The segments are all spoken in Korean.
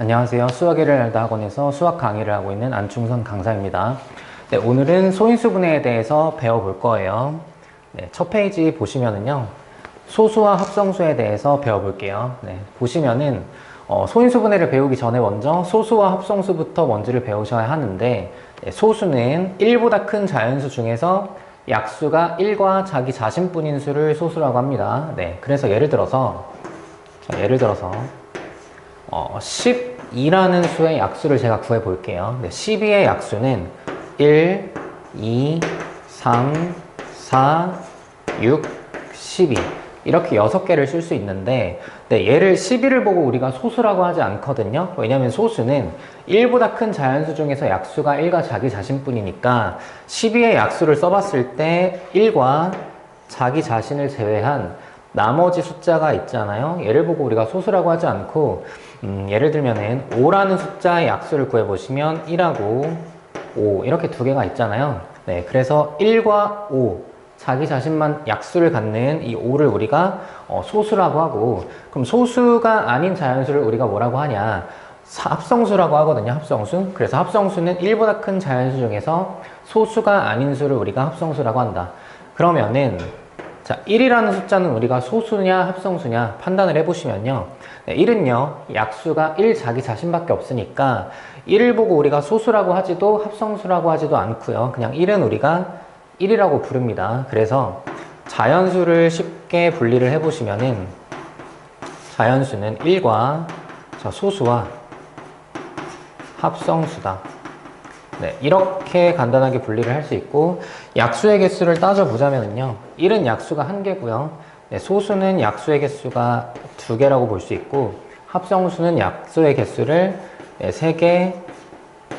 안녕하세요. 수학 1을 알다 학원에서 수학 강의를 하고 있는 안충선 강사입니다. 네, 오늘은 소인수분해에 대해서 배워볼 거예요. 네, 첫 페이지 보시면은요, 소수와 합성수에 대해서 배워볼게요. 네, 보시면은 소인수분해를 배우기 전에 먼저 소수와 합성수부터 먼저를 배우셔야 하는데, 네, 소수는 1보다 큰 자연수 중에서 약수가 1과 자기 자신뿐인 수를 소수라고 합니다. 네, 그래서 예를 들어서 12라는 수의 약수를 제가 구해 볼게요. 네, 12의 약수는 1, 2, 3, 4, 6, 12 이렇게 6개를 쓸 수 있는데, 네, 얘를 12를 보고 우리가 소수라고 하지 않거든요. 왜냐하면 소수는 1보다 큰 자연수 중에서 약수가 1과 자기 자신뿐이니까 12의 약수를 써봤을 때 1과 자기 자신을 제외한 나머지 숫자가 있잖아요. 얘를 보고 우리가 소수라고 하지 않고, 예를 들면은 5라는 숫자의 약수를 구해보시면 1하고 5 이렇게 두 개가 있잖아요. 네, 그래서 1과 5 자기 자신만 약수를 갖는 이 5를 우리가 소수라고 하고, 그럼 소수가 아닌 자연수를 우리가 뭐라고 하냐, 합성수라고 하거든요. 합성수. 그래서 합성수는 1보다 큰 자연수 중에서 소수가 아닌 수를 우리가 합성수라고 한다. 그러면은 자, 1이라는 숫자는 우리가 소수냐 합성수냐 판단을 해보시면요, 네, 1은요 약수가 1 자기 자신밖에 없으니까 1을 보고 우리가 소수라고 하지도 합성수라고 하지도 않고요, 그냥 1은 우리가 1이라고 부릅니다. 그래서 자연수를 쉽게 분리를 해보시면은 자연수는 1과 소수와 합성수다. 네, 이렇게 간단하게 분리를 할 수 있고, 약수의 개수를 따져보자면요, 1은 약수가 1개고요. 네, 소수는 약수의 개수가 2개라고 볼 수 있고, 합성수는 약수의 개수를 3개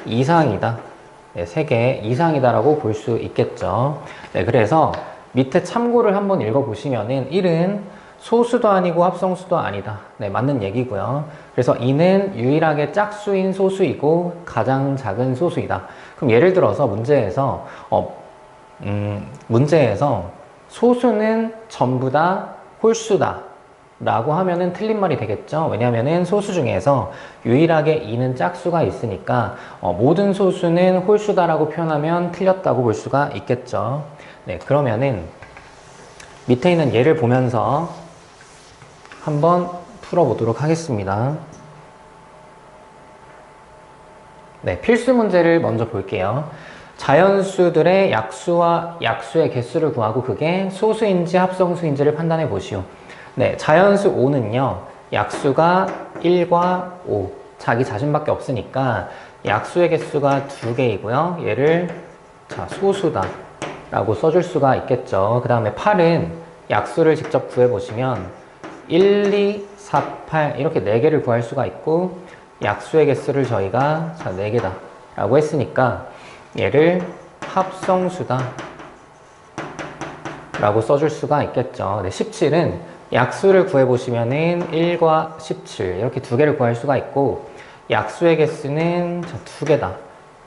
이상이다. 네, 3개 이상이다라고 볼 수 있겠죠. 네, 그래서 밑에 참고를 한번 읽어보시면은 1은 소수도 아니고 합성수도 아니다. 네, 맞는 얘기고요. 그래서 2는 유일하게 짝수인 소수이고 가장 작은 소수이다. 그럼 예를 들어서 문제에서 소수는 전부 다 홀수다 라고 하면은 틀린 말이 되겠죠. 왜냐하면은 소수 중에서 유일하게 2는 짝수가 있으니까 모든 소수는 홀수다라고 표현하면 틀렸다고 볼 수가 있겠죠. 네, 그러면은 밑에 있는 예를 보면서 한번 풀어보도록 하겠습니다. 네, 필수 문제를 먼저 볼게요. 자연수들의 약수와 약수의 개수를 구하고 그게 소수인지 합성수인지를 판단해 보시오. 네, 자연수 5는요, 약수가 1과 5, 자기 자신밖에 없으니까 약수의 개수가 2개이고요. 얘를 소수다 라고 써줄 수가 있겠죠. 그 다음에 8은 약수를 직접 구해보시면 1, 2, 4, 8 이렇게 4개를 구할 수가 있고, 약수의 개수를 저희가 4개다 라고 했으니까 얘를 합성수다 라고 써줄 수가 있겠죠. 네, 17은 약수를 구해보시면은 1과 17 이렇게 2개를 구할 수가 있고, 약수의 개수는 2개다.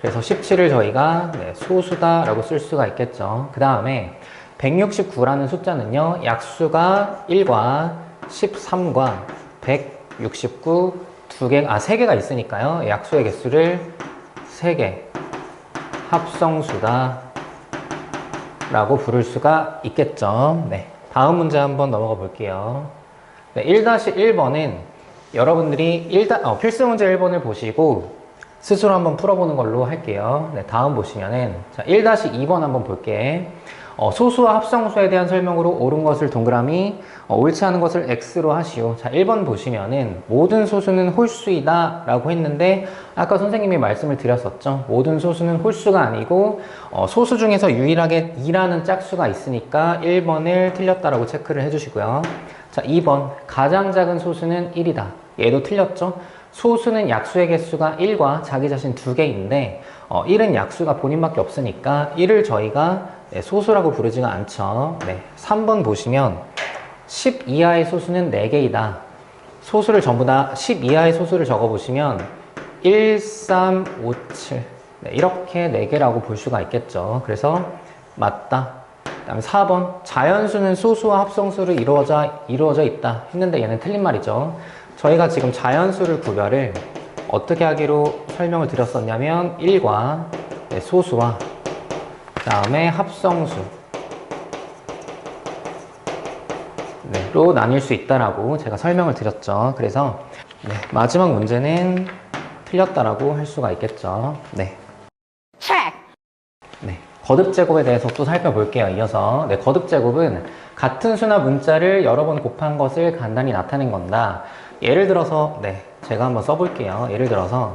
그래서 17을 저희가 소수다 라고 쓸 수가 있겠죠. 그 다음에 169라는 숫자는요, 약수가 1과 13과 169 3개가 있으니까요, 약수의 개수를 3개 합성수다 라고 부를 수가 있겠죠. 네, 다음 문제 한번 넘어가 볼게요. 네, 1-1번은 여러분들이 필수 문제 1번을 보시고 스스로 한번 풀어보는 걸로 할게요. 네, 다음 보시면은 1-2번 한번 볼게. 소수와 합성수에 대한 설명으로 옳은 것을 동그라미, 옳지 않은 것을 X로 하시오. 자, 1번 보시면은 모든 소수는 홀수이다 라고 했는데, 아까 선생님이 말씀을 드렸었죠. 모든 소수는 홀수가 아니고 소수 중에서 유일하게 2라는 짝수가 있으니까 1번을 틀렸다라고 체크를 해주시고요. 자, 2번 가장 작은 소수는 1이다. 얘도 틀렸죠. 소수는 약수의 개수가 1과 자기 자신 2개인데 1은 약수가 본인밖에 없으니까 1을 저희가 소수라고 부르지가 않죠. 네, 3번 보시면 10 이하의 소수는 4개이다. 소수를 전부 다 10 이하의 소수를 적어보시면 1, 3, 5, 7 이렇게 4개라고 볼 수가 있겠죠. 그래서 맞다. 그 다음에 4번 자연수는 소수와 합성수로 이루어져 있다 했는데 얘는 틀린 말이죠. 저희가 지금 자연수를 구별을 어떻게 하기로 설명을 드렸었냐면 1과 소수와 그 다음에 합성수 로 나뉠 수 있다라고 제가 설명을 드렸죠. 그래서 마지막 문제는 틀렸다라고 할 수가 있겠죠. 거듭제곱에 대해서 또 살펴볼게요. 이어서 거듭제곱은 같은 수나 문자를 여러 번 곱한 것을 간단히 나타낸 건다. 예를 들어서 제가 한번 써볼게요. 예를 들어서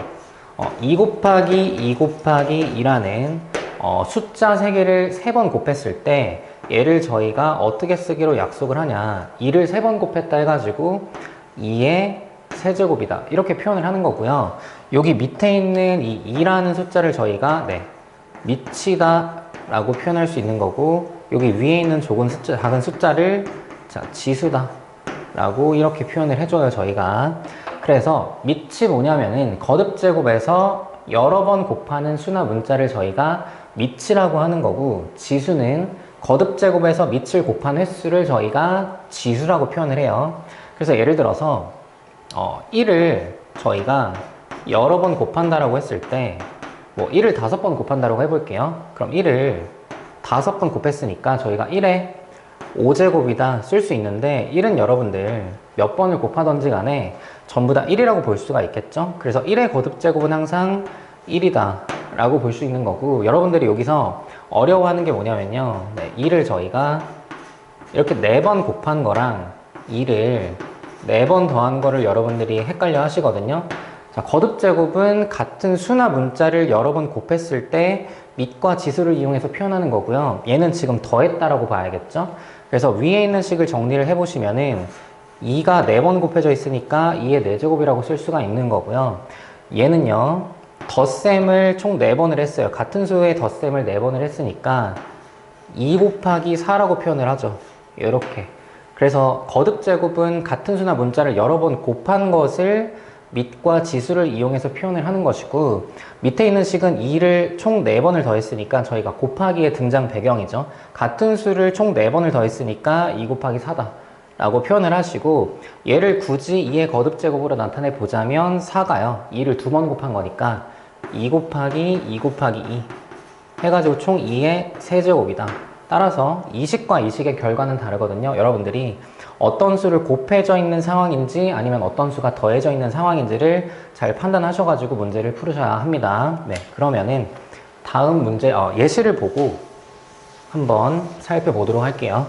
2 곱하기 2 곱하기 2라는 숫자 3개를 3번 곱했을 때 얘를 저희가 어떻게 쓰기로 약속을 하냐, 2를 3번 곱했다 해가지고 2의 세제곱이다 이렇게 표현을 하는 거고요. 여기 밑에 있는 이 2라는 숫자를 저희가 미치다 라고 표현할 수 있는 거고, 여기 위에 있는 작은 숫자를 지수다 라고 이렇게 표현을 해줘요, 저희가. 그래서 밑이 뭐냐면은 거듭제곱에서 여러 번 곱하는 수나 문자를 저희가 밑이라고 하는 거고, 지수는 거듭제곱에서 밑을 곱한 횟수를 저희가 지수라고 표현을 해요. 그래서 예를 들어서 1을 저희가 여러 번 곱한다라고 했을 때 1을 5번 곱한다라고 해볼게요. 그럼 1을 5번 곱했으니까 저희가 1에 5제곱이다 쓸 수 있는데, 1은 여러분들 몇 번을 곱하던지 간에 전부 다 1이라고 볼 수가 있겠죠. 그래서 1의 거듭제곱은 항상 1이다 라고 볼 수 있는 거고, 여러분들이 여기서 어려워하는 게 뭐냐면요, 2를 저희가 이렇게 4번 곱한 거랑 2를 4번 더한 거를 여러분들이 헷갈려 하시거든요. 자, 거듭제곱은 같은 수나 문자를 여러 번 곱했을 때 밑과 지수를 이용해서 표현하는 거고요. 얘는 지금 더했다라고 봐야겠죠. 그래서 위에 있는 식을 정리를 해보시면은 2가 4번 곱해져 있으니까 2의 4제곱이라고 쓸 수가 있는 거고요. 얘는요, 덧셈을 총 4번을 했어요. 같은 수의 덧셈을 4번을 했으니까 2 곱하기 4라고 표현을 하죠. 이렇게. 그래서 거듭제곱은 같은 수나 문자를 여러 번 곱한 것을 밑과 지수를 이용해서 표현을 하는 것이고, 밑에 있는 식은 2를 총 4번을 더했으니까 저희가 곱하기의 등장 배경이죠. 같은 수를 총 4번을 더했으니까 2 곱하기 4다 라고 표현을 하시고, 얘를 굳이 2의 거듭제곱으로 나타내 보자면 4가요. 2를 2번 곱한 거니까 2 곱하기 2 곱하기 2 해가지고 총 2의 세제곱이다. 따라서 이 식과 이 식의 결과는 다르거든요. 여러분들이 어떤 수를 곱해져 있는 상황인지 아니면 어떤 수가 더해져 있는 상황인지를 잘 판단하셔가지고 문제를 풀으셔야 합니다. 그러면은 다음 문제 예시를 보고 한번 살펴보도록 할게요.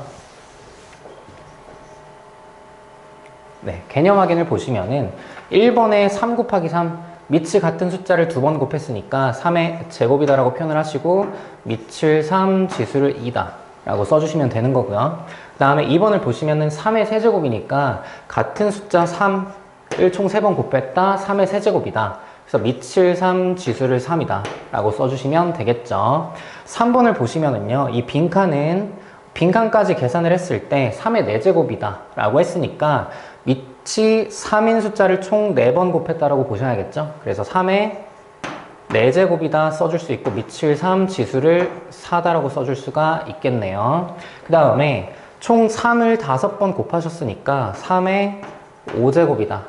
개념 확인을 보시면은 1번에 3 곱하기 3, 밑이 같은 숫자를 2번 곱했으니까 3의 제곱이다 라고 표현을 하시고, 밑을 3, 지수를 2다 라고 써주시면 되는 거고요. 그 다음에 2번을 보시면은 3의 세제곱이니까 같은 숫자 3을 총 3번 곱했다, 3의 세제곱이다. 그래서 밑을 3, 지수를 3이다 라고 써주시면 되겠죠. 3번을 보시면은요, 이 빈칸까지 계산을 했을 때 3의 4제곱이다 라고 했으니까 밑이 3인 숫자를 총 4번 곱했다라고 보셔야겠죠. 그래서 3의 4제곱이다 써줄 수 있고, 밑을 3, 지수를 4다라고 써줄 수가 있겠네요. 그 다음에 총 3을 5번 곱하셨으니까 3의 5제곱이다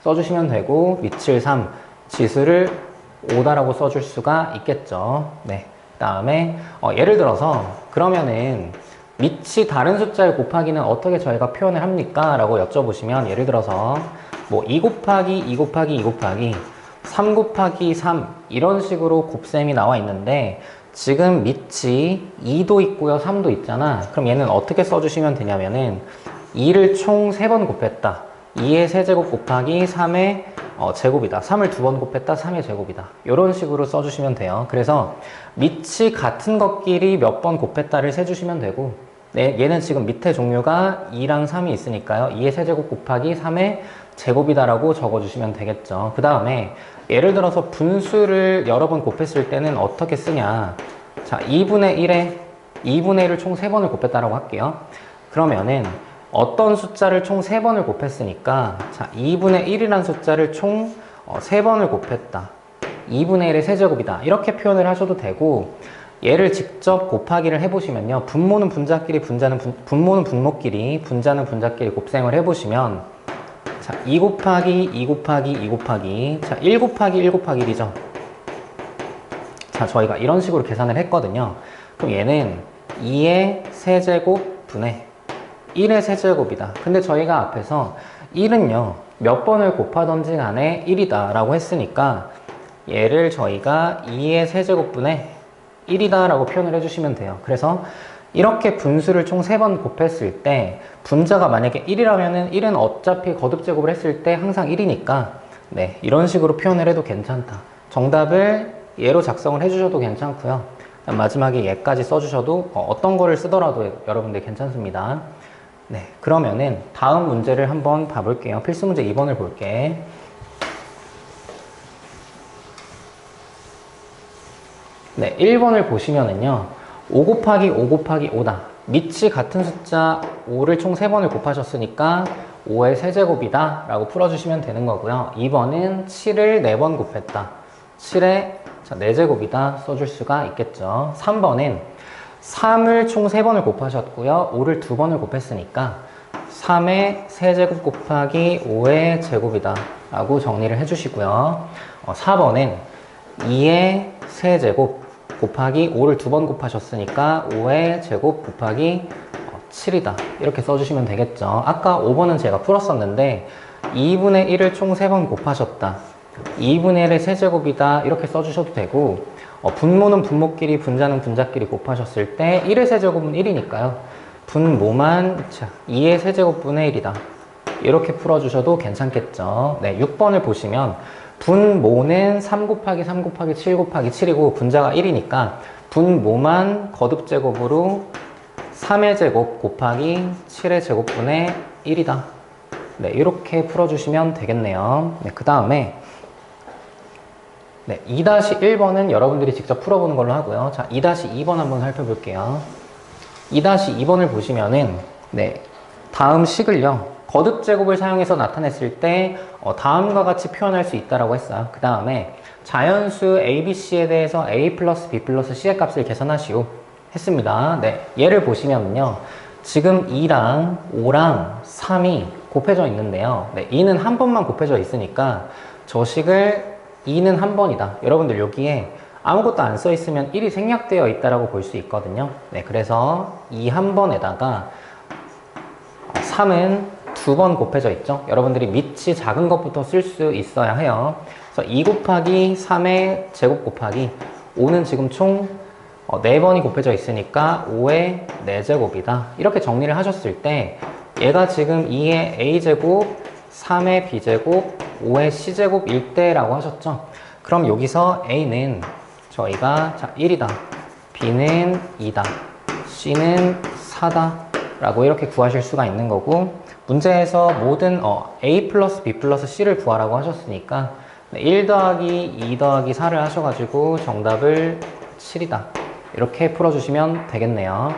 써주시면 되고, 밑을 3, 지수를 5다라고 써줄 수가 있겠죠. 그 다음에 예를 들어서 그러면은 밑이 다른 숫자를 곱하기는 어떻게 저희가 표현을 합니까? 라고 여쭤보시면, 예를 들어서 2 곱하기 2 곱하기 2 곱하기 3 곱하기 3 이런 식으로 곱셈이 나와 있는데, 지금 밑이 2도 있고요 3도 있잖아. 그럼 얘는 어떻게 써주시면 되냐면은 2를 총 3번 곱했다, 2의 세제곱 곱하기 3의 제곱이다, 3을 2번 곱했다, 3의 제곱이다, 이런 식으로 써주시면 돼요. 그래서 밑이 같은 것끼리 몇 번 곱했다를 세주시면 되고, 얘는 지금 밑에 종류가 2랑 3이 있으니까요, 2의 세제곱 곱하기 3의 제곱이다 라고 적어주시면 되겠죠. 그 다음에 예를 들어서 분수를 여러 번 곱했을 때는 어떻게 쓰냐, 자 2분의 1을 총 3번을 곱했다라고 할게요. 그러면은 어떤 숫자를 총 3번을 곱했으니까, 자 2분의 1이라는 숫자를 총 3번을 곱했다, 2분의 1의 세제곱이다 이렇게 표현을 하셔도 되고, 얘를 직접 곱하기를 해보시면요, 분모는 분자끼리 분모는 분모끼리, 분자는 분자끼리 곱셈을 해보시면, 자, 2 곱하기 2 곱하기 2 곱하기 자, 1 곱하기 1 곱하기 1이죠. 자, 저희가 이런 식으로 계산을 했거든요. 그럼 얘는 2의 세제곱 분의 1의 세제곱이다. 근데 저희가 앞에서 1은요, 몇 번을 곱하던지 간에 1이다 라고 했으니까 얘를 저희가 2의 세제곱분의 1이다 라고 표현을 해주시면 돼요. 그래서 이렇게 분수를 총 3번 곱했을 때 분자가 만약에 1이라면 1은 어차피 거듭제곱을 했을 때 항상 1이니까 네, 이런 식으로 표현을 해도 괜찮다. 정답을 얘로 작성을 해주셔도 괜찮고요. 마지막에 얘까지 써주셔도 어떤 거를 쓰더라도 여러분들 괜찮습니다. 네, 그러면은 다음 문제를 한번 봐볼게요. 필수 문제 2번을 볼게. 네, 1번을 보시면은요, 5 곱하기 5 곱하기 5다. 밑이 같은 숫자 5를 총 3번을 곱하셨으니까 5의 세제곱이다 라고 풀어주시면 되는 거고요. 2번은 7을 4번 곱했다. 7의 4제곱이다 써줄 수가 있겠죠. 3번은 3을 총 3번을 곱하셨고요. 5를 2번을 곱했으니까 3의 세제곱 곱하기 5의 제곱이다 라고 정리를 해주시고요. 4번은 2의 세제곱 곱하기 5를 2번 곱하셨으니까 5의 제곱 곱하기 7이다 이렇게 써주시면 되겠죠. 아까 5번은 제가 풀었었는데 2분의 1을 총 3번 곱하셨다. 2분의 1의 세제곱이다 이렇게 써주셔도 되고 분모는 분모끼리 분자는 분자끼리 곱하셨을 때 1의 세제곱은 1이니까요. 분모만 2의 세제곱분의 1이다 이렇게 풀어주셔도 괜찮겠죠. 네, 6번을 보시면 분모는 3 곱하기 3 곱하기 7 곱하기 7이고 분자가 1이니까 분모만 거듭제곱으로 3의 제곱 곱하기 7의 제곱분의 1이다. 네, 이렇게 풀어주시면 되겠네요. 네, 그 다음에 네, 2-1번은 여러분들이 직접 풀어보는 걸로 하고요. 자, 2-2번 한번 살펴볼게요. 2-2번을 보시면은 네, 다음 식을요. 거듭제곱을 사용해서 나타냈을 때 다음과 같이 표현할 수 있다고 했어요. 그 다음에 자연수 ABC에 대해서 A 플러스 B 플러스 C의 값을 계산하시오 했습니다. 네, 얘를 보시면요. 지금 2랑 5랑 3이 곱해져 있는데요. 네, 2는 한 번만 곱해져 있으니까 저 식을 2는 한 번이다. 여러분들 여기에 아무것도 안 써 있으면 1이 생략되어 있다고 볼 수 있거든요. 네, 그래서 2 한 번에다가 3은 2번 곱해져 있죠. 여러분들이 밑이 작은 것부터 쓸 수 있어야 해요. 그래서 2 곱하기 3의 제곱 곱하기 5는 지금 총 4번이 곱해져 있으니까 5의 4제곱이다. 이렇게 정리를 하셨을 때 얘가 지금 2의 A제곱, 3의 B제곱, 5의 C제곱일 때라고 하셨죠. 그럼 여기서 A는 저희가 1이다. B는 2다. C는 4다. 라고 이렇게 구하실 수가 있는 거고 문제에서 모든 A 플러스 B 플러스 C를 구하라고 하셨으니까 1 더하기 2 더하기 4를 하셔가지고 정답을 7이다. 이렇게 풀어주시면 되겠네요.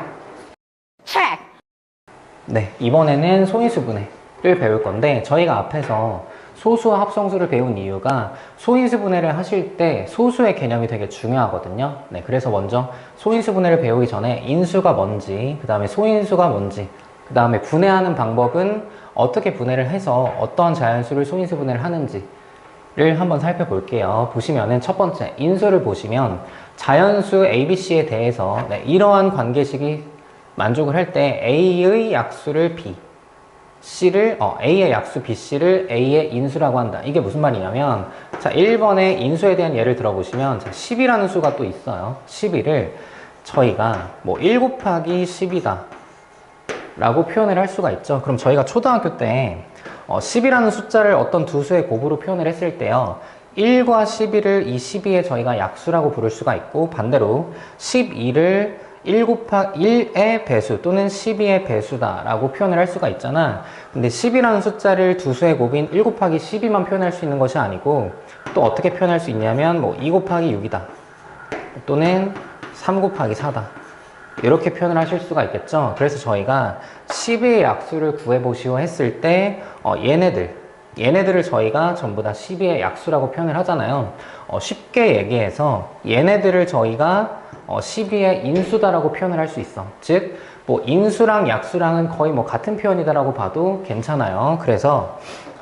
네, 이번에는 소인수분해를 배울 건데 저희가 앞에서 소수와 합성수를 배운 이유가 소인수분해를 하실 때 소수의 개념이 되게 중요하거든요. 네, 그래서 먼저 소인수분해를 배우기 전에 인수가 뭔지, 그 다음에 소인수가 뭔지, 그 다음에 분해하는 방법은 어떻게 분해를 해서 어떤 자연수를 소인수분해를 하는지를 한번 살펴볼게요. 보시면은 첫 번째 인수를 보시면 자연수 ABC에 대해서 이러한 관계식이 만족을 할 때 A의 약수를 B, A의 약수 BC를 A의 인수라고 한다. 이게 무슨 말이냐면 자, 1번의 인수에 대한 예를 들어보시면 자, 10이라는 수가 또 있어요. 12를 저희가 1 곱하기 10이다 라고 표현을 할 수가 있죠. 그럼 저희가 초등학교 때 10이라는 숫자를 어떤 두 수의 곱으로 표현을 했을 때요. 1과 12를 이 12의 저희가 약수라고 부를 수가 있고 반대로 12를 1 곱하기 1의 배수 또는 12의 배수다 라고 표현을 할 수가 있잖아. 근데 10이라는 숫자를 두 수의 곱인 1 곱하기 12만 표현할 수 있는 것이 아니고 또 어떻게 표현할 수 있냐면 2 곱하기 6이다 또는 3 곱하기 4다 이렇게 표현을 하실 수가 있겠죠. 그래서 저희가 12의 약수를 구해보시오 했을 때 얘네들을 저희가 전부 다 12의 약수라고 표현을 하잖아요. 쉽게 얘기해서 얘네들을 저희가 12의 인수다라고 표현을 할 수 있어. 즉, 인수랑 약수랑은 거의 같은 표현이다라고 봐도 괜찮아요. 그래서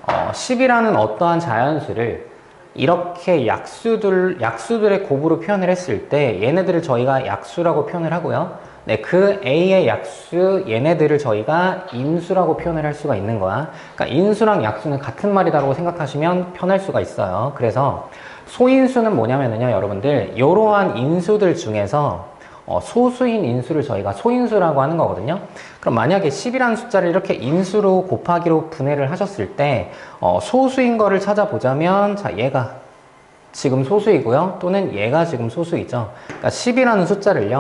10이라는 어떠한 자연수를 이렇게 약수들의 곱으로 표현을 했을 때 얘네들을 저희가 약수라고 표현을 하고요. 네, 그 A의 약수 얘네들을 저희가 인수라고 표현을 할 수가 있는 거야. 그러니까 인수랑 약수는 같은 말이다라고 생각하시면 편할 수가 있어요. 그래서 소인수는 뭐냐면요, 여러분들 이러한 인수들 중에서 소수인 인수를 저희가 소인수라고 하는 거거든요. 그럼 만약에 10이라는 숫자를 이렇게 인수로 곱하기로 분해를 하셨을 때 소수인 거를 찾아보자면 자, 얘가 지금 소수이고요. 또는 얘가 지금 소수이죠. 그러니까 10이라는 숫자를요.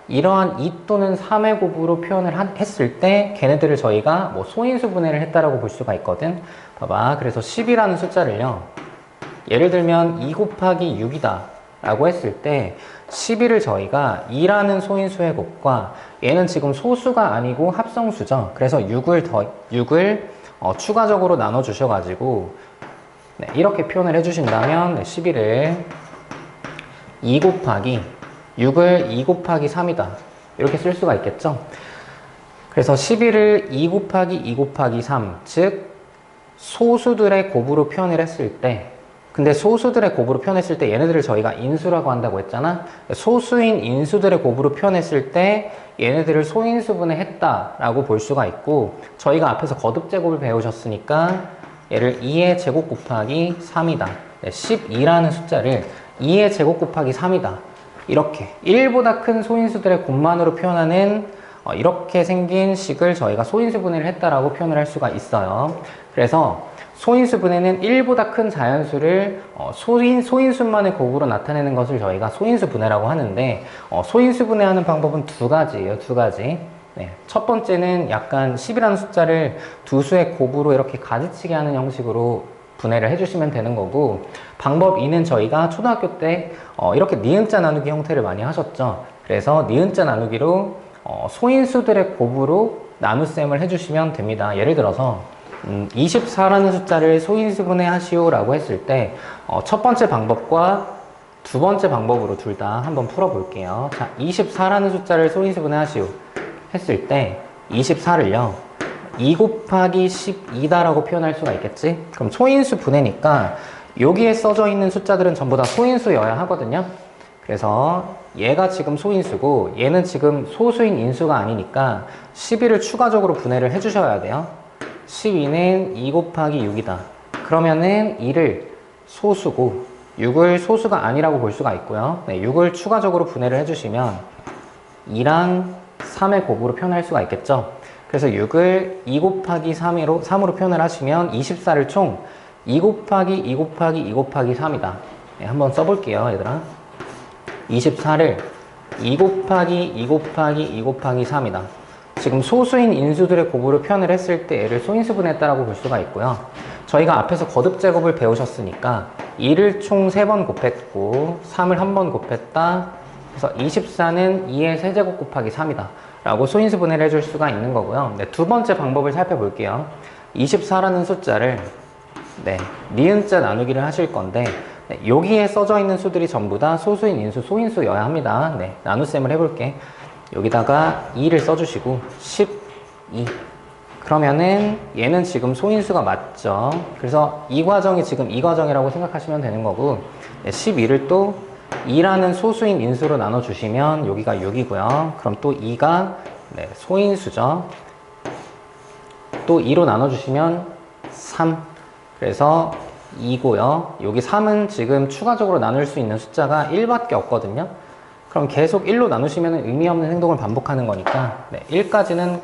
이러한 2 또는 3의 곱으로 표현을 했을 때 걔네들을 저희가 뭐 소인수 분해를 했다라고 볼 수가 있거든. 봐봐. 그래서 10이라는 숫자를요. 예를 들면 2 곱하기 6이다 라고 했을 때 11을 저희가 2라는 소인수의 곱과 얘는 지금 소수가 아니고 합성수죠. 그래서 6을 추가적으로 나눠 주셔가지고 네, 이렇게 표현을 해주신다면 11을 2 곱하기 6을 2 곱하기 3이다 이렇게 쓸 수가 있겠죠. 그래서 11을 2 곱하기 2 곱하기 3 즉 소수들의 곱으로 표현을 했을 때 근데 소수들의 곱으로 표현했을 때 얘네들을 저희가 인수라고 한다고 했잖아. 소수인 인수들의 곱으로 표현했을 때 얘네들을 소인수분해 했다라고 볼 수가 있고 저희가 앞에서 거듭제곱을 배우셨으니까 얘를 2의 제곱 곱하기 3이다. 12라는 숫자를 2의 제곱 곱하기 3이다. 이렇게 1보다 큰 소인수들의 곱만으로 표현하는 이렇게 생긴 식을 저희가 소인수분해를 했다라고 표현을 할 수가 있어요. 그래서 소인수분해는 1보다 큰 자연수를 소인수만의 곱으로 나타내는 것을 저희가 소인수분해라고 하는데 소인수분해하는 방법은 두 가지예요. 두 가지. 네. 첫 번째는 약간 10이라는 숫자를 두 수의 곱으로 이렇게 가지치게 하는 형식으로 분해를 해주시면 되는 거고 방법 2는 저희가 초등학교 때 이렇게 니은자 나누기 형태를 많이 하셨죠. 그래서 니은자 나누기로 소인수들의 곱으로 나눗셈을 해주시면 됩니다. 예를 들어서 24라는 숫자를 소인수분해 하시오 라고 했을 때 첫 번째 방법과 두 번째 방법으로 둘 다 한번 풀어볼게요. 자, 24라는 숫자를 소인수분해 하시오 했을 때 24를요 2 곱하기 12다 라고 표현할 수가 있겠지. 그럼 소인수 분해니까 여기에 써져 있는 숫자들은 전부 다 소인수여야 하거든요. 그래서 얘가 지금 소인수고 얘는 지금 소수인 인수가 아니니까 12를 추가적으로 분해를 해주셔야 돼요. 12는 2 곱하기 6이다. 그러면은 2를 소수고 6을 소수가 아니라고 볼 수가 있고요. 네, 6을 추가적으로 분해를 해주시면 2랑 3의 곱으로 표현할 수가 있겠죠. 그래서 6을 2 곱하기 3으로 표현을 하시면 24를 총 2 곱하기 2 곱하기 2 곱하기 3이다. 네, 한번 써볼게요, 얘들아. 24를 2 곱하기 2 곱하기 2 곱하기 3이다. 지금 소수인 인수들의 곱으로 표현을 했을 때 얘를 소인수분해했다라고 볼 수가 있고요. 저희가 앞에서 거듭제곱을 배우셨으니까 2를 총 3번 곱했고 3을 1번 곱했다. 그래서 24는 2의 세제곱 곱하기 3이다 라고 소인수분해를 해줄 수가 있는 거고요. 네, 두 번째 방법을 살펴볼게요. 24라는 숫자를 니은자 나누기를 하실 건데 여기에 써져 있는 수들이 전부 다 소수인 인수, 소인수여야 합니다. 네, 나눗셈을 해볼게. 여기다가 2를 써주시고 12 그러면은 얘는 지금 소인수가 맞죠. 그래서 이 과정이 지금 이 과정이라고 생각하시면 되는 거고 12를 또 2라는 소수인 인수로 나눠주시면 여기가 6이고요. 그럼 또 2가 소인수죠. 또 2로 나눠주시면 3 그래서 2고요. 여기 3은 지금 추가적으로 나눌 수 있는 숫자가 1밖에 없거든요. 그럼 계속 1로 나누시면 의미 없는 행동을 반복하는 거니까 1까지는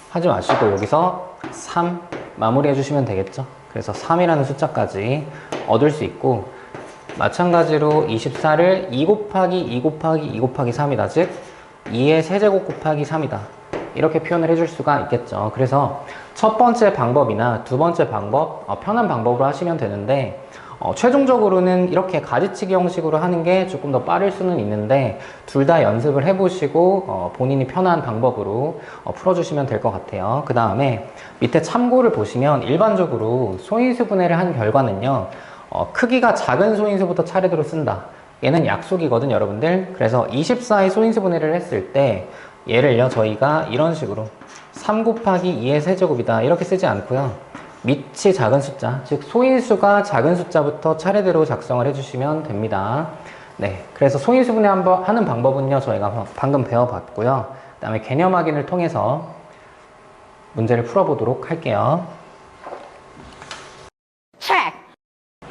하지 마시고 여기서 3 마무리해 주시면 되겠죠. 그래서 3이라는 숫자까지 얻을 수 있고 마찬가지로 24를 2 곱하기 2 곱하기 2 곱하기 3이다. 즉 2의 세제곱 곱하기 3이다. 이렇게 표현을 해줄 수가 있겠죠. 그래서 첫 번째 방법이나 두 번째 방법 편한 방법으로 하시면 되는데 최종적으로는 이렇게 가지치기 형식으로 하는 게 조금 더 빠를 수는 있는데 둘 다 연습을 해보시고 본인이 편한 방법으로 풀어주시면 될 것 같아요. 그 다음에 밑에 참고를 보시면 일반적으로 소인수 분해를 한 결과는요 크기가 작은 소인수부터 차례대로 쓴다. 얘는 약속이거든 여러분들. 그래서 24의 소인수 분해를 했을 때 얘를요 저희가 이런 식으로 3 곱하기 2의 세제곱이다 이렇게 쓰지 않고요 밑이 작은 숫자, 즉 소인수가 작은 숫자부터 차례대로 작성을 해주시면 됩니다. 네, 그래서 소인수분해 한번 하는 방법은요, 저희가 방금 배워봤고요. 그 다음에 개념 확인을 통해서 문제를 풀어보도록 할게요.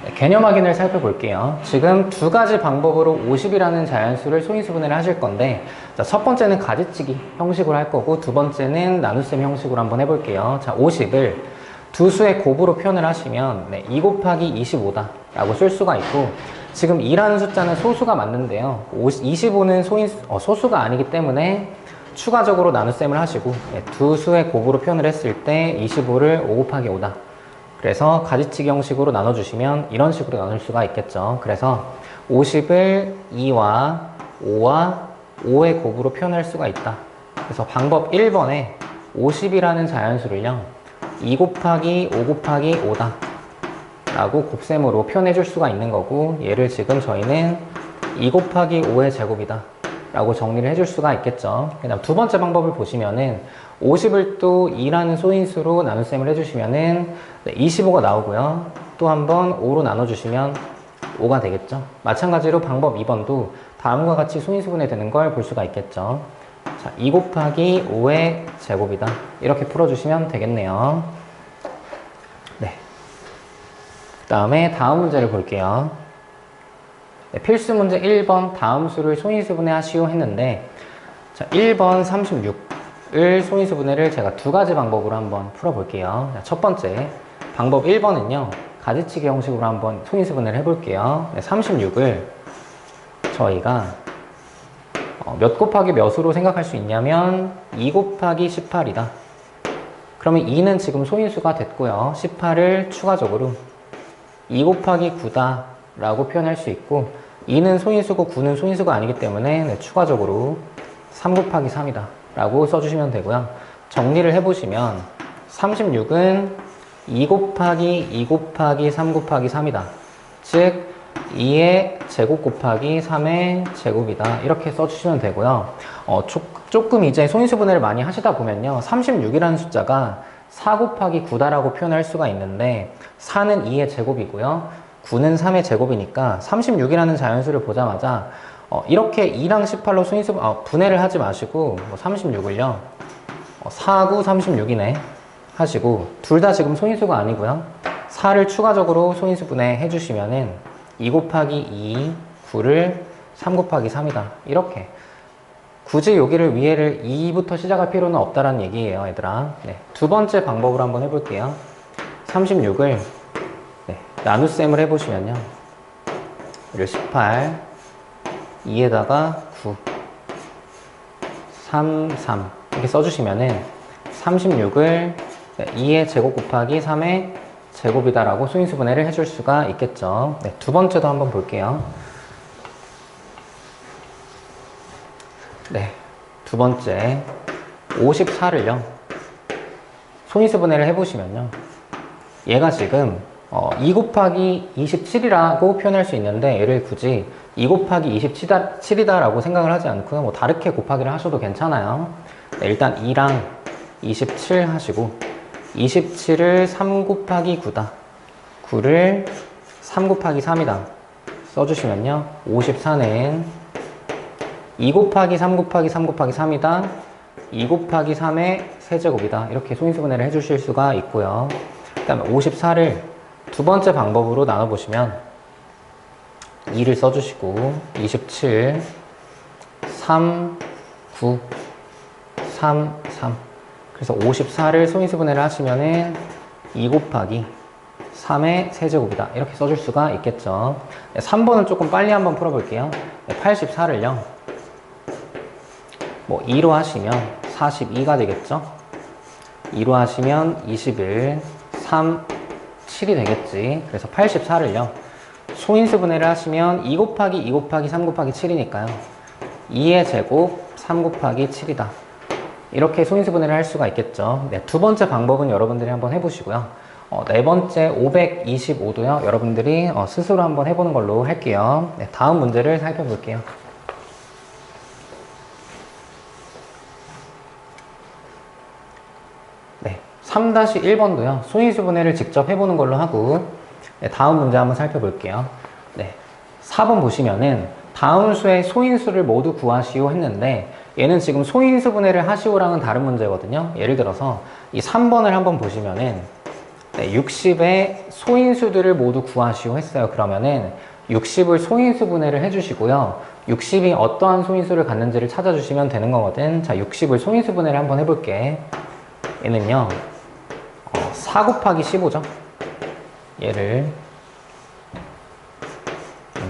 네, 개념 확인을 살펴볼게요. 지금 두 가지 방법으로 50이라는 자연수를 소인수분해를 하실 건데, 자, 첫 번째는 가지치기 형식으로 할 거고, 두 번째는 나눗셈 형식으로 한번 해볼게요. 자, 50을 두 수의 곱으로 표현을 하시면, 네, 2 곱하기 25다 라고 쓸 수가 있고, 지금 2라는 숫자는 소수가 맞는데요. 25는 소수가 아니기 때문에 추가적으로 나눗셈을 하시고, 네, 두 수의 곱으로 표현을 했을 때 25를 5 곱하기 5다. 그래서 가지치기 형식으로 나눠주시면 이런 식으로 나눌 수가 있겠죠. 그래서 50을 2와 5와 5의 곱으로 표현할 수가 있다. 그래서 방법 1번에 50이라는 자연수를요, 2 곱하기 5 곱하기 5다 라고 곱셈으로 표현해 줄 수가 있는 거고, 얘를 지금 저희는 2 곱하기 5의 제곱이다 라고 정리를 해줄 수가 있겠죠. 그 다음 두 번째 방법을 보시면은 50을 또 2라는 소인수로 나눗셈을 해주시면은 25가 나오고요. 또 한번 5로 나눠주시면 5가 되겠죠. 마찬가지로 방법 2번도 다음과 같이 소인수분해 되는 걸 볼 수가 있겠죠. 자, 2 곱하기 5의 제곱이다. 이렇게 풀어주시면 되겠네요. 네. 그 다음에 다음 문제를 볼게요. 네, 필수 문제 1번 다음 수를 소인수분해 하시오 했는데, 자, 1번 36을 소인수분해를 제가 두 가지 방법으로 한번 풀어볼게요. 자, 첫 번째 방법 1번은요, 가지치기 형식으로 한번 소인수분해를 해볼게요. 네, 36을 저희가 몇 곱하기 몇으로 생각할 수 있냐면 2 곱하기 18이다. 그러면 2는 지금 소인수가 됐고요. 18을 추가적으로 2 곱하기 9다 라고 표현할 수 있고, 2는 소인수고 9는 소인수가 아니기 때문에 네, 추가적으로 3 곱하기 3이다 라고 써주시면 되고요. 정리를 해보시면 36은 2 곱하기 2 곱하기 3 곱하기 3이다. 즉 2의 제곱 곱하기 3의 제곱이다. 이렇게 써주시면 되고요. 조금 이제 소인수분해를 많이 하시다 보면요, 36이라는 숫자가 4 곱하기 9다라고 표현할 수가 있는데, 4는 2의 제곱이고요. 9는 3의 제곱이니까 36이라는 자연수를 보자마자 이렇게 2랑 18로 분해를 하지 마시고 36을요 4, 9, 36이네 하시고, 둘 다 지금 소인수가 아니고요, 4를 추가적으로 소인수 분해해 주시면은 2 곱하기 2, 9를 3 곱하기 3이다. 이렇게 굳이 여기를 위에를 2부터 시작할 필요는 없다라는 얘기예요, 얘들아. 네, 두 번째 방법으로 한번 해볼게요. 36을 나눗셈을 해보시면요, 18, 2에다가 9, 3, 3 이렇게 써주시면은 36을 2의 제곱 곱하기 3의 제곱이다 라고 소인수분해를 해줄 수가 있겠죠. 네, 두 번째도 한번 볼게요. 네, 두 번째 54를요 소인수분해를 해보시면요, 얘가 지금 2 곱하기 27이라고 표현할 수 있는데, 얘를 굳이 2 곱하기 27이다 라고 생각을 하지 않고요, 뭐 다르게 곱하기를 하셔도 괜찮아요. 네, 일단 2랑 27 하시고 27을 3 곱하기 9다. 9를 3 곱하기 3이다 써주시면요, 54는 2 곱하기 3 곱하기 3 곱하기 3이다. 2 곱하기 3의 세제곱이다. 이렇게 소인수분해를 해주실 수가 있고요. 그 다음에 54를 두 번째 방법으로 나눠보시면 2를 써주시고 27, 3, 9, 3, 3 그래서 54를 소인수분해를 하시면은 2 곱하기 3의 세제곱이다. 이렇게 써줄 수가 있겠죠. 3번은 조금 빨리 한번 풀어볼게요. 84를요 2로 하시면 42가 되겠죠. 2로 하시면 21, 3, 7이 되겠지. 그래서 84를요 소인수분해를 하시면 2 곱하기 2 곱하기 3 곱하기 7이니까요 2의 제곱 3 곱하기 7이다. 이렇게 소인수분해를 할 수가 있겠죠. 네, 두 번째 방법은 여러분들이 한번 해보시고요. 네 번째 525도요 여러분들이 스스로 한번 해보는 걸로 할게요. 네, 다음 문제를 살펴볼게요. 네, 3-1번도요. 소인수 분해를 직접 해보는 걸로 하고, 네, 다음 문제 한번 살펴볼게요. 네, 4번 보시면은 다음 수의 소인수를 모두 구하시오 했는데 얘는 지금 소인수 분해를 하시오랑은 다른 문제거든요. 예를 들어서 이 3번을 한번 보시면은 네, 60의 소인수들을 모두 구하시오 했어요. 그러면은 60을 소인수 분해를 해주시고요. 60이 어떠한 소인수를 갖는지를 찾아주시면 되는 거거든. 자, 60을 소인수 분해를 한번 해볼게. 얘는요, 4 곱하기 15죠. 얘를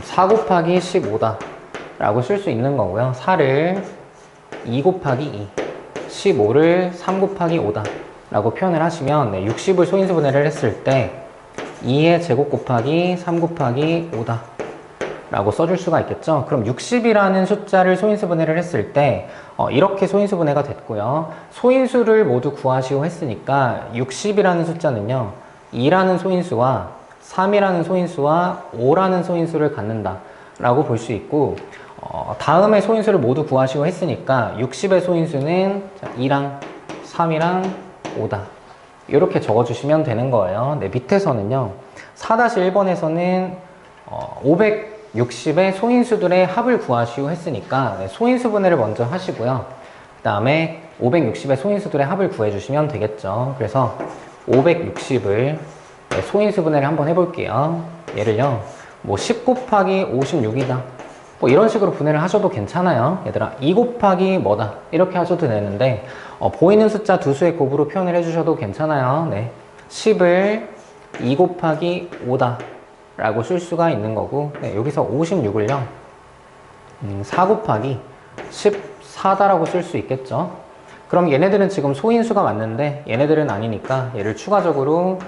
4 곱하기 15다 라고 쓸 수 있는 거고요. 4를 2 곱하기 2, 15를 3 곱하기 5다 라고 표현을 하시면 네, 60을 소인수 분해를 했을 때 2의 제곱 곱하기 3 곱하기 5다 라고 써줄 수가 있겠죠. 그럼 60이라는 숫자를 소인수 분해를 했을 때 이렇게 소인수 분해가 됐고요. 소인수를 모두 구하시오 했으니까 60이라는 숫자는요, 2라는 소인수와 3이라는 소인수와 5라는 소인수를 갖는다 라고 볼 수 있고, 다음에 소인수를 모두 구하시오 했으니까 60의 소인수는 2랑 3이랑 5다 이렇게 적어주시면 되는 거예요. 네, 밑에서는요, 4-1번에서는 560의 소인수들의 합을 구하시오 했으니까 네, 소인수 분해를 먼저 하시고요. 그 다음에 560의 소인수들의 합을 구해주시면 되겠죠. 그래서 560을 네, 소인수 분해를 한번 해볼게요. 얘를요, 뭐 10 곱하기 56이다 뭐 이런 식으로 분해를 하셔도 괜찮아요. 얘들아, 2 곱하기 뭐다 이렇게 하셔도 되는데 보이는 숫자 두 수의 곱으로 표현을 해주셔도 괜찮아요. 네, 10을 2 곱하기 5다 라고 쓸 수가 있는 거고, 네, 여기서 56을요 4 곱하기 14다라고 쓸 수 있겠죠. 그럼 얘네들은 지금 소인수가 맞는데 얘네들은 아니니까 얘를 추가적으로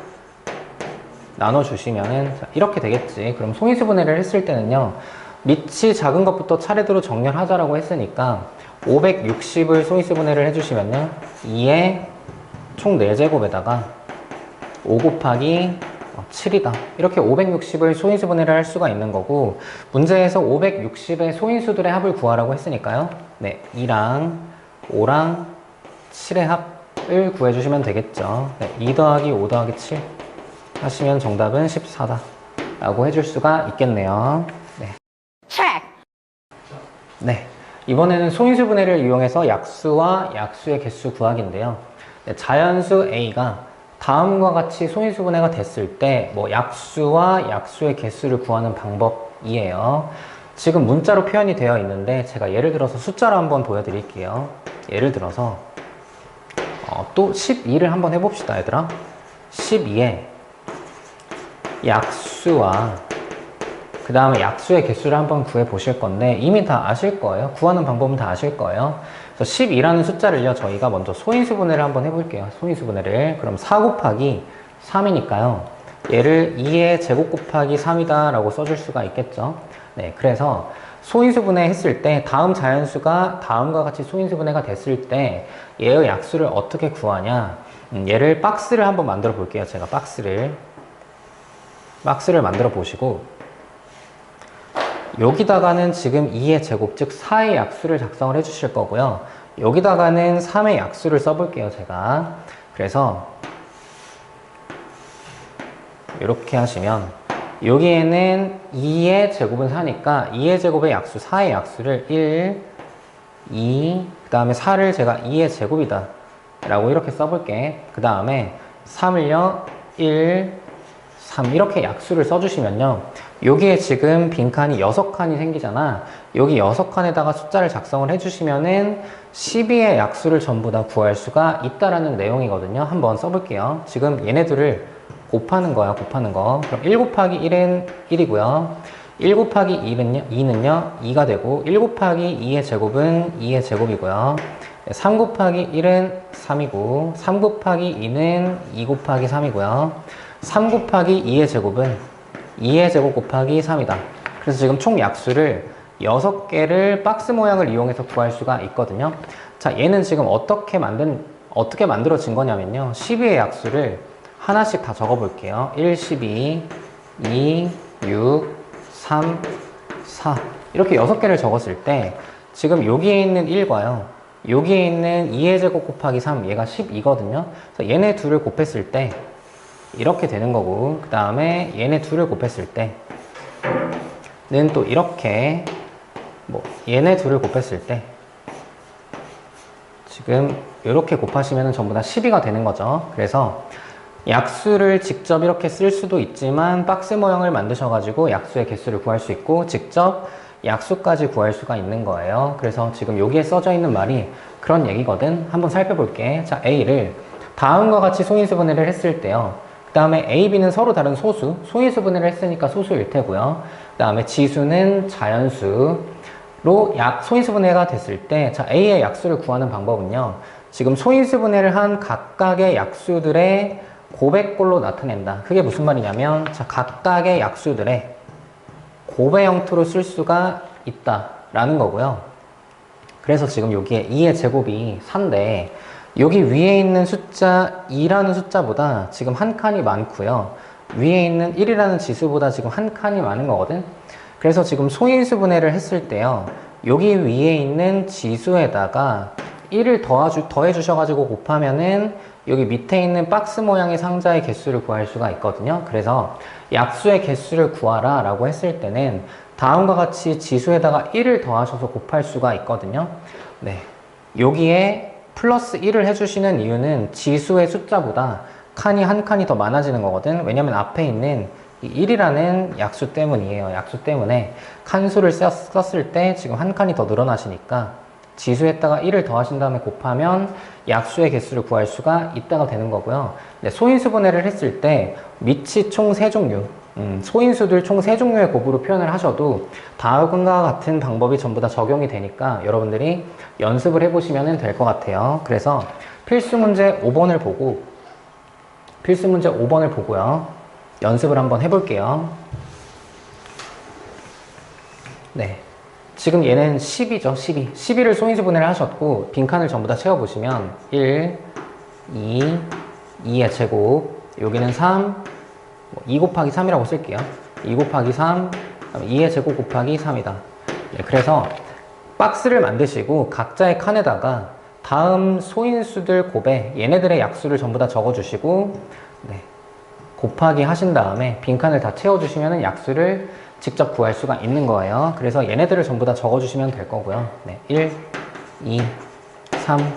나눠주시면은 이렇게 되겠지. 그럼 소인수 분해를 했을 때는요, 밑이 작은 것부터 차례대로 정렬하자라고 했으니까 560을 소인수 분해를 해주시면요, 2의 총 4제곱에다가 5 곱하기 7이다 이렇게 560을 소인수 분해를 할 수가 있는 거고, 문제에서 560의 소인수들의 합을 구하라고 했으니까요, 네, 2랑 5랑 7의 합을 구해주시면 되겠죠. 네, 2 더하기 5 더하기 7 하시면 정답은 14다 라고 해줄 수가 있겠네요. 네. 네, 이번에는 소인수 분해를 이용해서 약수와 약수의 개수 구하기인데요. 네, 자연수 A가 다음과 같이 소인수 분해가 됐을 때 뭐 약수와 약수의 개수를 구하는 방법이에요. 지금 문자로 표현이 되어 있는데 제가 예를 들어서 숫자로 한번 보여드릴게요. 예를 들어서 또 12를 한번 해봅시다, 얘들아. 12에 약수와 그 다음에 약수의 개수를 한번 구해 보실 건데 이미 다 아실 거예요. 구하는 방법은 다 아실 거예요. 그래서 12라는 숫자를요, 저희가 먼저 소인수 분해를 한번 해볼게요. 소인수 분해를. 그럼 4 곱하기 3이니까요, 얘를 2의 제곱 곱하기 3이다 라고 써줄 수가 있겠죠. 네, 그래서 소인수 분해 했을 때 다음 자연수가 다음과 같이 소인수 분해가 됐을 때 얘의 약수를 어떻게 구하냐, 얘를 박스를 한번 만들어 볼게요. 제가 박스를 만들어 보시고, 여기다가는 지금 2의 제곱, 즉 4의 약수를 작성을 해 주실 거고요. 여기다가는 3의 약수를 써볼게요, 제가. 그래서 이렇게 하시면 여기에는 2의 제곱은 4니까 2의 제곱의 약수, 4의 약수를 1, 2, 그 다음에 4를 제가 2의 제곱이다 라고 이렇게 써볼게. 그 다음에 3을요 1, 3 이렇게 약수를 써주시면요, 여기에 지금 빈칸이 6칸이 생기잖아. 여기 6칸에다가 숫자를 작성을 해주시면은 12의 약수를 전부 다 구할 수가 있다라는 내용이거든요. 한번 써볼게요. 지금 얘네들을 곱하는 거야, 곱하는 거. 그럼 1 곱하기 1은 1이고요. 1 곱하기 2는요 2가 되고, 1 곱하기 2의 제곱은 2의 제곱이고요. 3 곱하기 1은 3이고, 3 곱하기 2는 2 곱하기 3이고요. 3 곱하기 2의 제곱은 2의 제곱 곱하기 3이다. 그래서 지금 총 약수를 6개를 박스 모양을 이용해서 구할 수가 있거든요. 자, 얘는 지금 어떻게 만들어진 거냐면요, 12의 약수를 하나씩 다 적어 볼게요. 1, 12, 2, 6, 3, 4 이렇게 6개를 적었을 때 지금 여기에 있는 1과요, 여기에 있는 2의 제곱 곱하기 3, 얘가 12거든요. 그래서 얘네 둘을 곱했을 때 이렇게 되는 거고, 그 다음에 얘네 둘을 곱했을 때는 또 이렇게, 뭐 얘네 둘을 곱했을 때 지금 이렇게 곱하시면 전부 다 12가 되는 거죠. 그래서 약수를 직접 이렇게 쓸 수도 있지만 박스 모형을 만드셔가지고 약수의 개수를 구할 수 있고 직접 약수까지 구할 수가 있는 거예요. 그래서 지금 여기에 써져 있는 말이 그런 얘기거든. 한번 살펴볼게. 자, A를 다음과 같이 소인수분해를 했을 때요. 그 다음에 A, B는 서로 다른 소수, 소인수분해를 했으니까 소수일 테고요. 그 다음에 지수는 자연수로 소인수분해가 됐을 때, 자, A의 약수를 구하는 방법은요. 지금 소인수분해를 한 각각의 약수들의 곱액꼴로 나타낸다. 그게 무슨 말이냐면, 자, 각각의 약수들의 곱의 형태로 쓸 수가 있다라는 거고요. 그래서 지금 여기에 2의 제곱이 4인데 여기 위에 있는 숫자 2라는 숫자보다 지금 한 칸이 많고요. 위에 있는 1이라는 지수보다 지금 한 칸이 많은 거거든. 그래서 지금 소인수분해를 했을 때요. 여기 위에 있는 지수에다가 1을 더해 주셔가지고 곱하면은 여기 밑에 있는 박스 모양의 상자의 개수를 구할 수가 있거든요. 그래서 약수의 개수를 구하라 라고 했을 때는 다음과 같이 지수에다가 1을 더하셔서 곱할 수가 있거든요. 네, 여기에 플러스 1을 해주시는 이유는 지수의 숫자보다 칸이 한 칸이 더 많아지는 거거든. 왜냐면 앞에 있는 이 1이라는 약수 때문이에요. 약수 때문에 칸수를 썼을 때 지금 한 칸이 더 늘어나시니까 지수에다가 1을 더하신 다음에 곱하면 약수의 개수를 구할 수가 있다가 되는 거고요. 네, 소인수분해를 했을 때 밑이 총 3종류, 소인수들 총 3종류의 곱으로 표현을 하셔도 다음과 같은 방법이 전부 다 적용이 되니까 여러분들이 연습을 해보시면 될 것 같아요. 그래서 필수 문제 5번을 보고요. 연습을 한번 해볼게요. 네. 지금 얘는 10이죠, 12. 12를 소인수분해를 하셨고, 빈칸을 전부 다 채워보시면, 1, 2, 2의 제곱, 여기는 3, 2 곱하기 3이라고 쓸게요. 2 곱하기 3, 2의 제곱 곱하기 3이다. 네, 그래서 박스를 만드시고, 각자의 칸에다가 다음 소인수들 곱에 얘네들의 약수를 전부 다 적어주시고, 네, 곱하기 하신 다음에 빈칸을 다 채워주시면 약수를 직접 구할 수가 있는 거예요. 그래서 얘네들을 전부 다 적어주시면 될 거고요. 네, 1, 2, 3,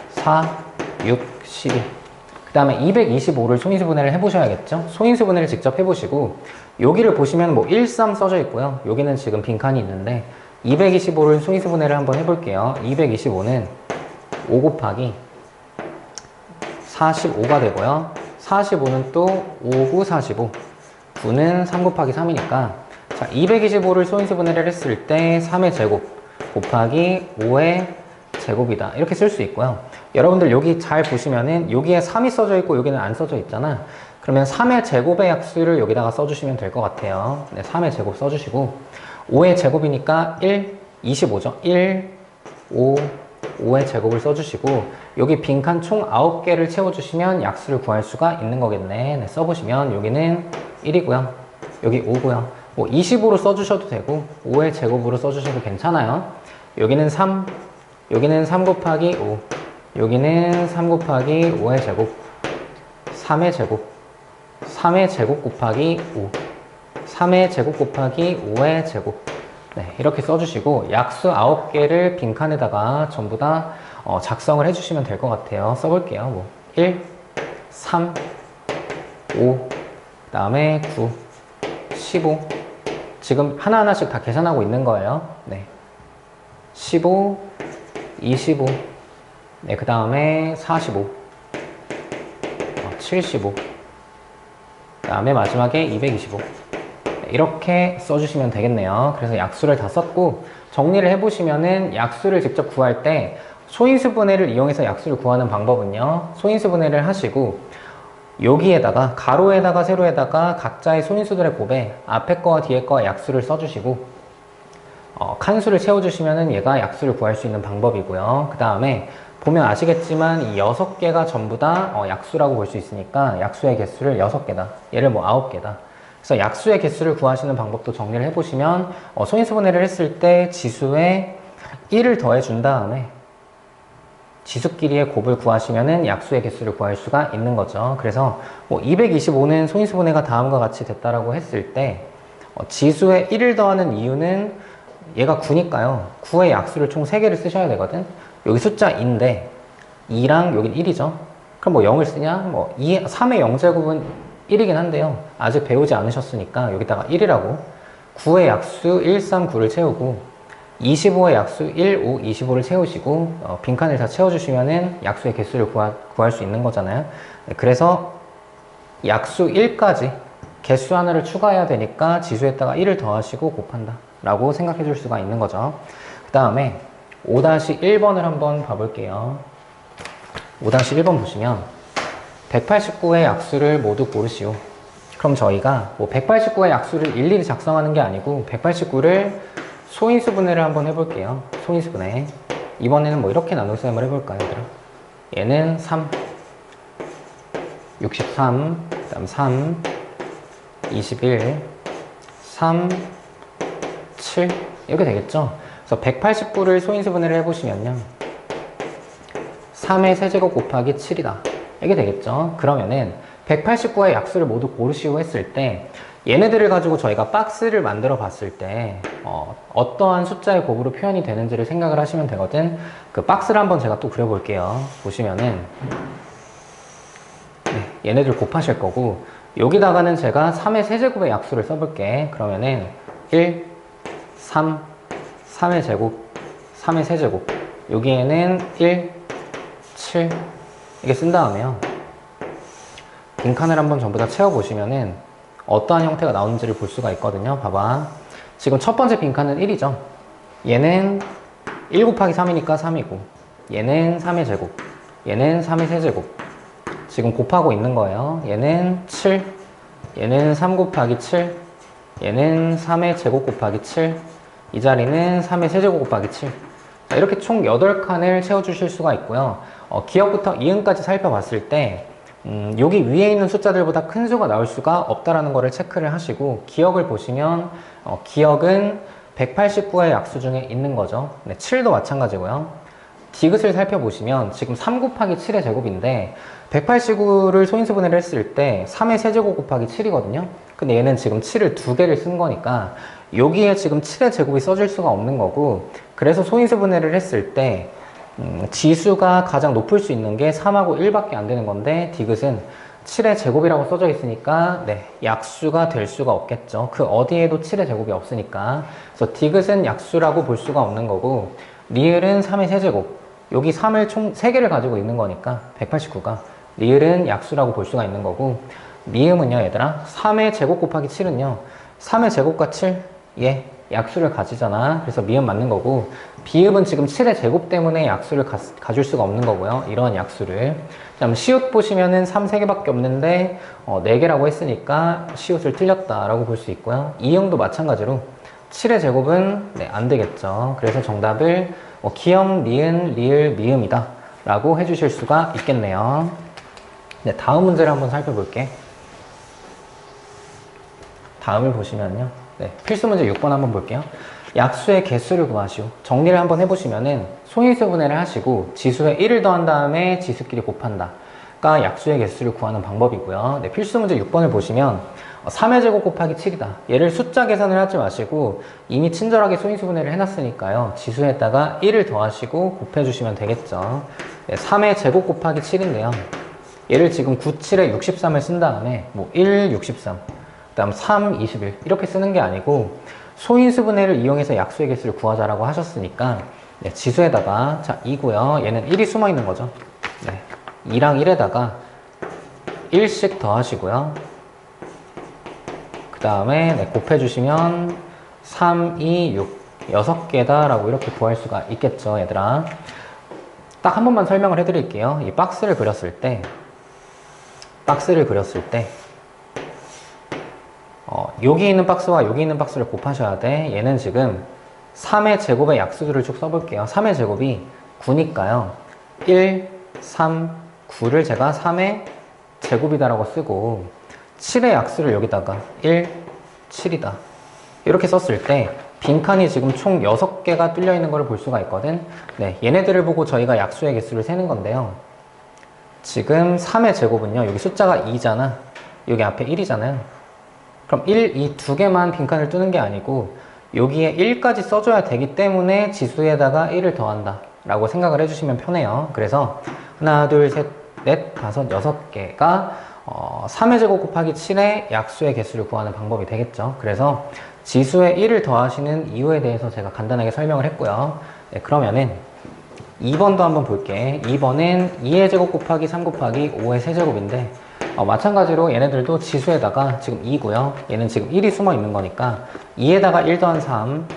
4, 6, 12. 그 다음에 225를 소인수분해를 해보셔야겠죠? 소인수분해를 직접 해보시고 여기를 보시면 뭐 1, 3 써져 있고요. 여기는 지금 빈칸이 있는데 225를 소인수분해를 한번 해볼게요. 225는 5 곱하기 45가 되고요. 45는 또 5, 9, 45. 9는 3 곱하기 3이니까 자, 225를 소인수분해를 했을 때 3의 제곱 곱하기 5의 제곱이다. 이렇게 쓸 수 있고요. 여러분들 여기 잘 보시면은 여기에 3이 써져 있고 여기는 안 써져 있잖아. 그러면 3의 제곱의 약수를 여기다가 써주시면 될 것 같아요. 네, 3의 제곱 써주시고 5의 제곱이니까 1, 25죠. 1, 5, 5의 제곱을 써주시고 여기 빈칸 총 9개를 채워주시면 약수를 구할 수가 있는 거겠네. 네, 써보시면 여기는 1이고요. 여기 5고요. 뭐 20으로 써주셔도 되고 5의 제곱으로 써주셔도 괜찮아요. 여기는 3, 여기는 3 곱하기 5, 여기는 3 곱하기 5의 제곱, 3의 제곱, 3의 제곱 곱하기 5, 3의 제곱 곱하기 5의 제곱. 네, 이렇게 써주시고 약수 9개를 빈칸에다가 전부 다 작성을 해주시면 될 것 같아요. 써볼게요. 뭐 1, 3, 5, 그 다음에 9, 15. 지금 하나하나씩 다 계산하고 있는 거예요. 네. 15, 25, 네, 그 다음에 45, 75, 그 다음에 마지막에 225. 네, 이렇게 써주시면 되겠네요. 그래서 약수를 다 썼고, 정리를 해보시면은 약수를 직접 구할 때 소인수분해를 이용해서 약수를 구하는 방법은요, 소인수분해를 하시고, 여기에다가 가로에다가 세로에다가 각자의 소인수들의 곱에 앞에 거와 뒤에 거와 약수를 써주시고 칸수를 채워주시면 얘가 약수를 구할 수 있는 방법이고요. 그 다음에 보면 아시겠지만 이 6개가 전부 다 약수라고 볼 수 있으니까 약수의 개수를 6개다. 얘를 뭐 9개다. 그래서 약수의 개수를 구하시는 방법도 정리를 해보시면 소인수분해를 했을 때 지수에 1을 더해 준 다음에 지수끼리의 곱을 구하시면은 약수의 개수를 구할 수가 있는 거죠. 그래서 뭐 225는 소인수분해가 다음과 같이 됐다라고 했을 때 지수에 1을 더하는 이유는 얘가 9니까요. 9의 약수를 총 3개를 쓰셔야 되거든. 여기 숫자 2인데 2랑 여긴 1이죠. 그럼 뭐 0을 쓰냐? 뭐 3의 0제곱은 1이긴 한데요. 아직 배우지 않으셨으니까 여기다가 1이라고 9의 약수 1, 3, 9를 채우고 25의 약수 1, 5, 25를 채우시고 빈칸을 다 채워주시면은 약수의 개수를 구할 수 있는 거잖아요. 그래서 약수 1까지 개수 하나를 추가해야 되니까 지수에다가 1을 더하시고 곱한다 라고 생각해 줄 수가 있는 거죠. 그 다음에 5-1번을 한번 봐볼게요. 5-1번 보시면 189의 약수를 모두 고르시오. 그럼 저희가 뭐 189의 약수를 일일이 작성하는 게 아니고 189를 소인수분해를 한번 해볼게요. 소인수분해. 이번에는 뭐 이렇게 나눠서 한번 해볼까요, 얘들아? 얘는 3, 63, 그 다음 3, 21, 3, 7 이렇게 되겠죠? 그래서 189를 소인수분해를 해보시면요. 3의 세제곱 곱하기 7이다. 이게 되겠죠? 그러면은 189의 약수를 모두 고르시오 했을 때 얘네들을 가지고 저희가 박스를 만들어 봤을 때 어떠한 숫자의 곱으로 표현이 되는지를 생각을 하시면 되거든. 그 박스를 한번 제가 또 그려볼게요. 보시면은 네, 얘네들 곱하실 거고 여기다가는 제가 3의 세제곱의 약수를 써볼게. 그러면은 1, 3, 3의 제곱, 3의 세제곱 여기에는 1, 7 이렇게 쓴 다음에요. 빈칸을 한번 전부 다 채워보시면은 어떠한 형태가 나오는지를 볼 수가 있거든요. 봐봐. 지금 첫 번째 빈칸은 1이죠. 얘는 1 곱하기 3이니까 3이고 얘는 3의 제곱, 얘는 3의 세제곱 지금 곱하고 있는 거예요. 얘는 7, 얘는 3 곱하기 7, 얘는 3의 제곱 곱하기 7, 이 자리는 3의 세제곱 곱하기 7. 이렇게 총 8칸을 채워주실 수가 있고요. 기억부터 이응까지 살펴봤을 때 여기 위에 있는 숫자들보다 큰 수가 나올 수가 없다라는 것을 체크를 하시고 기억을 보시면 기억은 189의 약수 중에 있는 거죠. 네, 7도 마찬가지고요. 디귿을 살펴보시면 지금 3 곱하기 7의 제곱인데 189를 소인수분해를 했을 때 3의 세제곱 곱하기 7이거든요. 근데 얘는 지금 7을 2개를 쓴 거니까 여기에 지금 7의 제곱이 써질 수가 없는 거고 그래서 소인수분해를 했을 때 지수가 가장 높을 수 있는 게 3하고 1밖에 안 되는 건데 디귿은 7의 제곱이라고 써져 있으니까 네, 약수가 될 수가 없겠죠. 그 어디에도 7의 제곱이 없으니까. 그래서 디귿은 약수라고 볼 수가 없는 거고 리을은 3의 세제곱 여기 3을 총 3개를 가지고 있는 거니까 189가 리을은 약수라고 볼 수가 있는 거고 미음은요 얘들아 3의 제곱 곱하기 7은요 3의 제곱과 7 예 약수를 가지잖아. 그래서 미음 맞는 거고 비읍은 지금 7의 제곱 때문에 약수를 가질 수가 없는 거고요. 이런 약수를 그다음 시옷 보시면은 3 3개밖에 없는데 4개라고 했으니까 시옷을 틀렸다라고 볼 수 있고요. 이응도 마찬가지로 7의 제곱은 네, 안 되겠죠. 그래서 정답을 기역, 니은, 리을, 미음이다 라고 해주실 수가 있겠네요. 네, 다음 문제를 한번 살펴볼게. 다음을 보시면요. 네, 필수 문제 6번 한번 볼게요. 약수의 개수를 구하시오. 정리를 한번 해보시면은 소인수분해를 하시고 지수에 1을 더한 다음에 지수끼리 곱한다가 약수의 개수를 구하는 방법이고요. 네, 필수 문제 6번을 보시면 3의 제곱 곱하기 7이다. 얘를 숫자 계산을 하지 마시고 이미 친절하게 소인수분해를 해놨으니까요. 지수에다가 1을 더하시고 곱해주시면 되겠죠. 네, 3의 제곱 곱하기 7인데요. 얘를 지금 9, 7에 63을 쓴 다음에 뭐 1, 63, 그 다음 3, 21 이렇게 쓰는 게 아니고 소인수분해를 이용해서 약수의 개수를 구하자라고 하셨으니까 네, 지수에다가 자 2고요. 얘는 1이 숨어 있는 거죠. 네, 2랑 1에다가 1씩 더하시고요. 그 다음에 네, 곱해주시면 3, 2, 6 6개다 라고 이렇게 구할 수가 있겠죠. 얘들아 딱 한 번만 설명을 해드릴게요. 이 박스를 그렸을 때 여기 있는 박스와 여기 있는 박스를 곱하셔야 돼. 얘는 지금 3의 제곱의 약수들을 쭉 써볼게요. 3의 제곱이 9니까요. 1, 3, 9를 제가 3의 제곱이다라고 쓰고 7의 약수를 여기다가 1, 7이다. 이렇게 썼을 때 빈칸이 지금 총 6개가 뚫려 있는 걸 볼 수가 있거든. 네, 얘네들을 보고 저희가 약수의 개수를 세는 건데요. 지금 3의 제곱은요, 여기 숫자가 2잖아. 여기 앞에 1이잖아요. 그럼 1, 이 두 개만 빈칸을 뚜는 게 아니고 여기에 1까지 써줘야 되기 때문에 지수에다가 1을 더한다 라고 생각을 해주시면 편해요. 그래서 하나, 둘, 셋, 넷, 다섯, 6개가 3의 제곱 곱하기 7의 약수의 개수를 구하는 방법이 되겠죠. 그래서 지수에 1을 더하시는 이유에 대해서 제가 간단하게 설명을 했고요. 네, 그러면은 2번도 한번 볼게. 2번은 2의 제곱 곱하기 3 곱하기 5의 세제곱인데 마찬가지로 얘네들도 지수에다가 지금 2고요. 얘는 지금 1이 숨어 있는 거니까 2에다가 1 더한 3,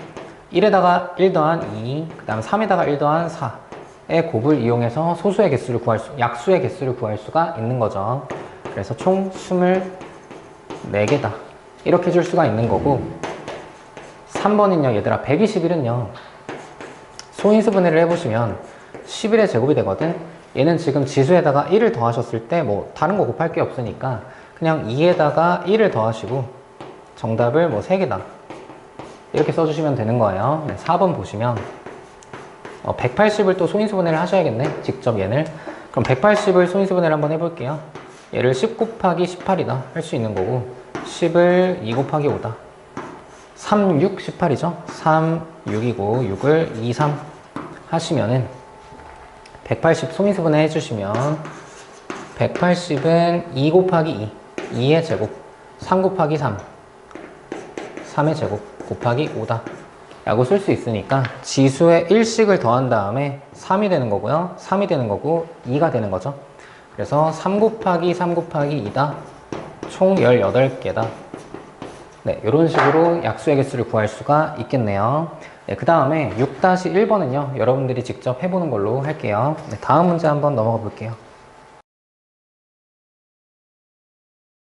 1에다가 1 더한 2, 그 다음 3에다가 1 더한 4의 곱을 이용해서 소수의 개수를 약수의 개수를 구할 수가 있는 거죠. 그래서 총 24개다. 이렇게 줄 수가 있는 거고, 3번은요, 얘들아, 121은요, 소인수분해를 해보시면 11의 제곱이 되거든. 얘는 지금 지수에다가 1을 더하셨을 때 뭐 다른 거 곱할 게 없으니까 그냥 2에다가 1을 더하시고 정답을 뭐 3개다 이렇게 써주시면 되는 거예요. 네, 4번 보시면 180을 또 소인수분해를 하셔야겠네. 직접 얘를. 그럼 180을 소인수분해를 한번 해볼게요. 얘를 10 곱하기 18이다 할 수 있는 거고, 10을 2 곱하기 5다. 3, 6, 18이죠. 3, 6이고 6을 2, 3 하시면은 180 소인수분해 해주시면 180은 2 곱하기 2, 2의 제곱, 3 곱하기 3, 3의 제곱 곱하기 5다 라고 쓸 수 있으니까 지수에 1씩을 더한 다음에 3이 되는 거고요. 3이 되는 거고 2가 되는 거죠. 그래서 3 곱하기 3 곱하기 2다. 총 18개다. 네, 이런 식으로 약수의 개수를 구할 수가 있겠네요. 네, 그 다음에 6-1번은요, 여러분들이 직접 해보는 걸로 할게요. 네, 다음 문제 한번 넘어가 볼게요.